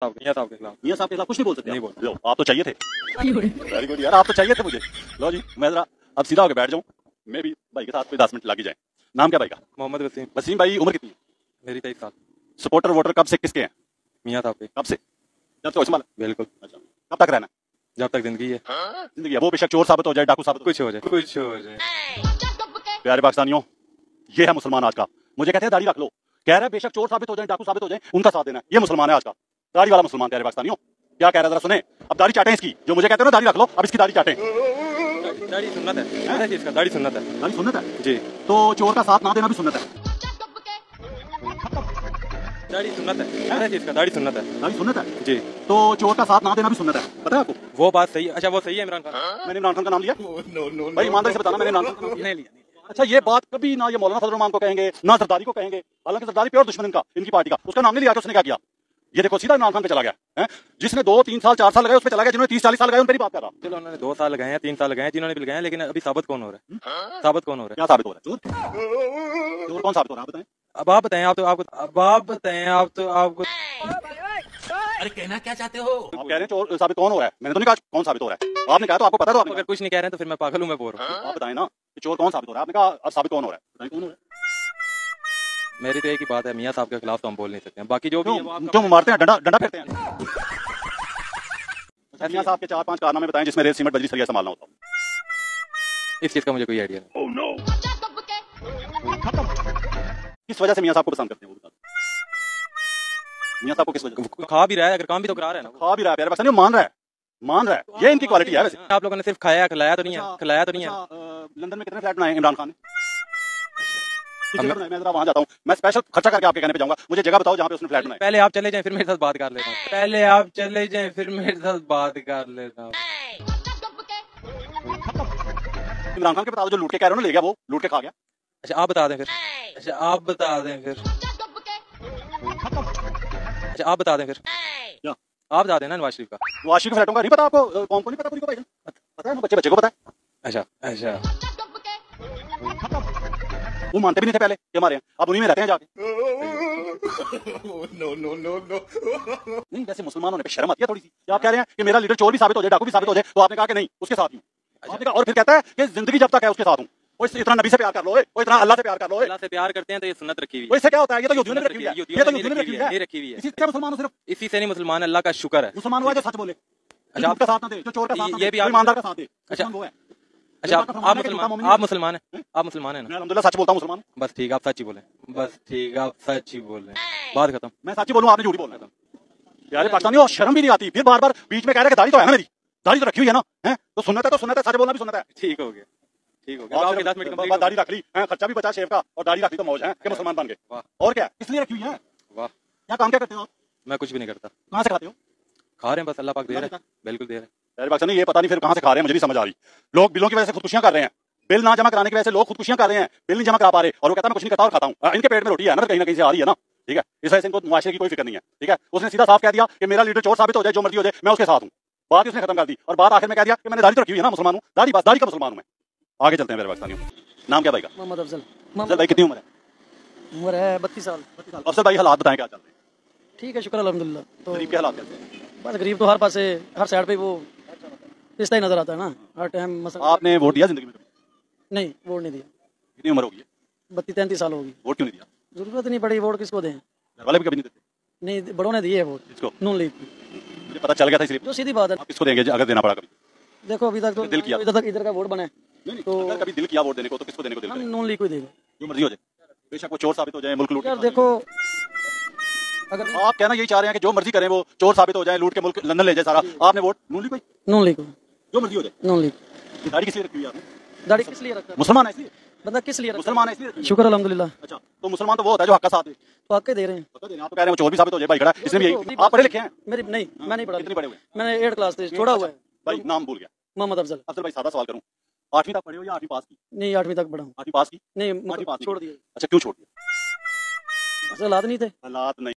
मियां साहब के खिलाफ। मियां साहब के खिलाफ कुछ नहीं बोल सकते? नहीं बोल। लो, आप तो चाहिए थे। वेरी गुड यार, आप तो चाहिए थे मुझे। लो जी, मैं जरा अब सीधा होकर बैठ जाऊं, मैं भी भाई के साथ कोई 10 मिनट लग ही जाए। नाम क्या भाई का? मोहम्मद वसीम। वसीम भाई, उम्र कितनी है? मेरी 23 साल। सपोर्टर वोटर कब से किसके हैं? मियां साहब के। कब से? जब से इस्तेमाल। बिल्कुल। अच्छा, कब तक रहना? जब तक जिंदगी है। जिंदगी है, वो बेशक चोर साबित हो जाए, डाकू साबित हो कुछ हो जाए, कुछ हो जाए। जाए। प्यारे पाकिस्तानियों, ये है मुसलमान आज का। मुझे कहते हैं दाढ़ी रख लो, कह रहा है बेशक चोर साबित हो जाए, डाकू साबित हो जाए, उनका साथ देना। ये मुसलमान है आज का, दाढ़ी वाला मुसलमान। प्यारे पाकिस्तानियों, क्या कह रहा है जरा सुने। अब दाढ़ी चाटें इसकी, जो मुझे कहते हो ना दाढ़ी रख लो, अब इसकी दाढ़ी चाटें। दाढ़ी सुन्नत है, पता है इसका, दाढ़ी सुन्नत है। दाढ़ी सुन्नत है जी। तो चोर का साथ ना देना भी सुन्नत है। दाढ़ी सुन्नत है, पता है इसका, दाढ़ी सुन्नत है। दाढ़ी सुन्नत है जी। तो चोर का साथ ना देना भी सुन्नत है, पता है आपको? वो बात सही है। अच्छा, वो सही है इमरान खान। मैंने इमरान खान का नाम लिया? भाई ईमानदारी से बताना, मैंने इमरान खान का नाम नहीं लिया। अच्छा, ये बात कभी ना ये मौलाना फजल रहमान को कहेंगे, ना जरदारी को कहेंगे। हालांकि जरदारी प्योर दुश्मन इनका, इनकी पार्टी का। उसका नाम नहीं लिया कि उसने क्या किया। ये देखो सीधा इमरान खान पे चला गया है। जिसने 2, 3 साल 4 साल लगाए उस पे चला गया, जिन्होंने 30, 40 साल लगाए उन पर ही बात कर रहा। चलो, उन्होंने 2 साल लगाए हैं, 3 साल लगाए हैं, जिन्होंने भी लगाए हैं, लेकिन अभी साबित कौन हो रहा है? साबित कौन हो रहा है? क्या साबित हो रहा है? चोर? चोर कौन साबित हो रहा है बताएं? अब आप बताएं, आप तो आपको, अब आप बताएं, आप तो आपको। अरे कहना क्या चाहते हो? आप कह रहे हैं चोर साबित कौन हो रहा है, मैंने तो नहीं कहा कौन साबित हो रहा है। आपने कहा तो आपको पता, तो आपने अगर कुछ नहीं कह रहे हैं तो फिर मैं पागल हूँ, मैं बोल रहा हूँ। आप बताएं ना कि चोर कौन साबित हो रहा है। आपने कहा अब साबित कौन हो रहा है, बताएं कौन हो रहा है। मेरी तो एक ही बात है, मियां साहब के खिलाफ तो हम बोल नहीं सकते हैं। बाकी जो भी है वो आपका- क्यों मारते हैं, डंडा डंडा फेरते हैं? अच्छा, मियां साहब के 4-5 कारनामे बताएं जिसमें रेत सीमेंट बजरी सरिया संभालना होता हो। इस चीज का मुझे कोई आइडिया नहीं। Oh, no. किस वजह से मियां साहब को पसंद करते हैं वो बता दो। मियां साहब को किस वजह से? वो खा भी रहा है, अगर काम भी तो करा रहा है ना। खा भी रहा है प्यारे पाकिस्तानी, मान रहा है, मान रहा है। ये इनकी क्वालिटी है वैसे। आप लोगों ने सिर्फ खाया, खिलाया तो नहीं है, खिलाया तो नहीं है। लंदन में कितने फ्लैट बनाए इमरान खान ने? किस जगह बनाए? मैं जरा वहां जाता हूँ, मैं स्पेशल खर्चा करके आपके कहने पे जाऊंगा। मुझे जगह बताओ जहाँ पे उसने फ्लैट बनाए। पहले आप चले जाएं, फिर मेरे साथ बात कर लेता हूँ। पहले आप चले जाएं, फिर मेरे साथ बात कर लेता हूँ। इमरान खान के बता दो, जो लूट के कह रहे हो ना ले गया, वो लूट के खा गया। अच्छा, आप बता दें फिर। अच्छा, आप बता दें फिर। अच्छा, आप बता दें फिर। क्या? आप बता देना नवाज शरीफ का। नवाज शरीफ फ्लैटों का नहीं पता आपको? कौन को नहीं पता? पूरी को भाईजान पता है ना, बच्चे बच्चे को पता है। अच्छा अच्छा। वो मानते भी नहीं थे पहले कि हमारे हैं, अब उन्हीं में रहते हैं जाके। नहीं, वैसे मुसलमानों ने पे शर्म आती है थोड़ी सी। क्या आप कह रहे हैं कि मेरा लीडर चोर भी साबित हो जाए, डाकू भी साबित हो जाए, तो आपने कहा कि नहीं उसके साथ ही हूं। आपने कहा, और फिर कहता है कि जिंदगी जब तक है उसके साथ हूं। वो इतना नबी से प्यार कर लो, वो इतना अल्लाह से प्यार कर लो। अल्लाह से प्यार करते हैं तो ये सुन्नत रखी हुई वो है। इससे क्या होता है? ये तो यहूदियों ने रखी हुई है, ये तो यहूदियों ने रखी हुई नहीं है। रखी हुई है। इसी से मुसलमान सिर्फ इसी से नहीं मुसलमान, अल्लाह का शुक्र है। मुसलमान हुआ जो सच बोले, अच्छा, झूठ का साथ ना दे, जो चोर का साथ ना ये दे, भी जो आप- ईमानदार का साथ दे। अच्छा, मुसलमान वो है। अच्छा, आप आप मुसलमान हैं, आप मुसलमान हैं मैं ना? अल्हम्दुलिल्लाह सच बोलता हूँ, मुसलमान। बस ठीक, आप सच ही बोलें। बस ठीक, आप सच ही बोलें। बात खत्म। मैं सच ही बोलूँ, आपने झूठ ही बोलना है। यार पाकिस्तानियों, शर्म भी नहीं आती, फिर बार बार बीच में कह रहे कि दाढ़ी तो है ना मेरी, दाढ़ी तो रखी हुई है ना, है तो सुन्नत है, तो सुन्नत है, सच बोलना भी सुन्नत है। ठीक हो गया, ठीक हो गया। और आपके फिर 10 मिनट कंप्लीट हो दाढ़ी रख ली, खर्चा भी बचा शेव का, और दाढ़ी रख ली तो मौज है कि मुसलमान बन गए। वाह। और क्या इसलिए रखी हुई है? वाह। क्या काम क्या करते हो आप? मैं कुछ भी नहीं करता। कहाँ से खाते हो? खा रहे हैं, बस अल्लाह पाक दे रहा अल्लाह है। बिल्कुल दे रहा है। यार पाकिस्तानी, ये पता नहीं फिर कहाँ से खा रहे हैं, मुझे नहीं समझ आ रही। लोग बिलों की वजह से खुदकुशियां कर रहे हैं, बिल ना जमा कराने की वजह से लोग खुदकुशियां कर रहे हैं, बिल नहीं जमा करा पा रहे, और वो कहता है मैं कुछ नहीं करता और खाता हूँ। इनके पेट में रोटी है ना, कहीं ना कहीं से आ रही है ना, ठीक है। इस वजह से इनको मुआशरे की कोई फिक्र नहीं है, ठीक है। उसने सीधा साफ कह दिया कि मेरा लीडर चोर साबित हो जाए, जो मर्जी हो जाए, मैं उसके साथ हूँ। बात ही उसने खत्म कर दी, और बात आखिर में कह दिया कि मैंने दाढ़ी तो रखी हुई है ना, मुसलमान हूँ, दाढ़ी बस, दाढ़ी का मुसलमान हूँ मैं। आगे चलते हैं मेरे पाकिस्तानियों। नाम क्या भाई का? मोहम्मद अफजल। अफजल भाई कितनी उम्र है? उम्र है 32 साल। अफजल भाई हालात बताएं क्या चल रहे हैं? ठीक है, शुक्र अल्हम्दुलिल्लाह। तो गरीब के हालात कैसे हैं? बस गरीब तो हर पास से, हर साइड पे वो रिश्ता ही नजर आता है ना, हर टाइम मसला। आपने वोट दिया जिंदगी में कभी? नहीं, वोट नहीं दिया। कितनी उम्र हो गई है? 32-33 साल होगी। वोट क्यों नहीं दिया? जरूरत नहीं पड़ी, वोट किसको दें? घर वाले भी कभी नहीं देते? नहीं, बड़ों ने दिए है वोट, किसको? नून लीग। मुझे पता चल गया था, इसलिए। जो सीधी बात है, आप किसको देंगे अगर देना पड़ा कभी? देखो अभी तक तो दिल किया। इधर तक इधर का वोट बना है, नहीं, तो अगर कभी दिल किया वोट देने को, तो किसको देने को दिल हम करेगा? नून लीग को ही देंगे। जो मर्जी हो जाए, बेशक वो चोर साबित हो जाए, मुल्क लूट के यार खा जाए। देखो, अगर आप कहना यही चाह रहे हैं कि जो मर्जी करें, वो चोर साबित हो जाए, लूट के मुल्क लंदन ले जाए सारा, आपने वोट नून लीग को ही? नून लीग को, जो मर्जी हो जाए। नून लीग। ये दाढ़ी किस लिए रखी हुई है आपने? दाढ़ी किस लिए रखता है मुसलमान है इसलिए? बंदा, किस लिए रखता मुसलमान है इसलिए रखी हुई है? शुक्र अल्हम्दुलिल्लाह। अच्छा, तो मुसलमान तो वो होता है जो हक का साथ दे। तो आपके दे रहे हैं। पता देना, आप तो कह रहे हैं वो चोर भी साबित हो जाए, भाई खड़ा है, इसलिए भी यही। आप पढ़े लिखे हैं? मेरी नहीं, मैं नहीं पढ़ा। कितने पढ़े हुए हैं? मैंने 8 क्लास से छोड़ा हुआ है। भाई नाम भूल गया। मोहम्मद अफजल। अफजल भाई, सादा सवाल करूं, 8वीं तक पढ़े हो या 8वीं पास की? नहीं, 8वीं तक पढ़ा हूँ। 8वीं पास की? नहीं, 8वीं पास छोड़ दिया। अच्छा, क्यों छोड़ दिया? हालात नहीं थे। हालात नहीं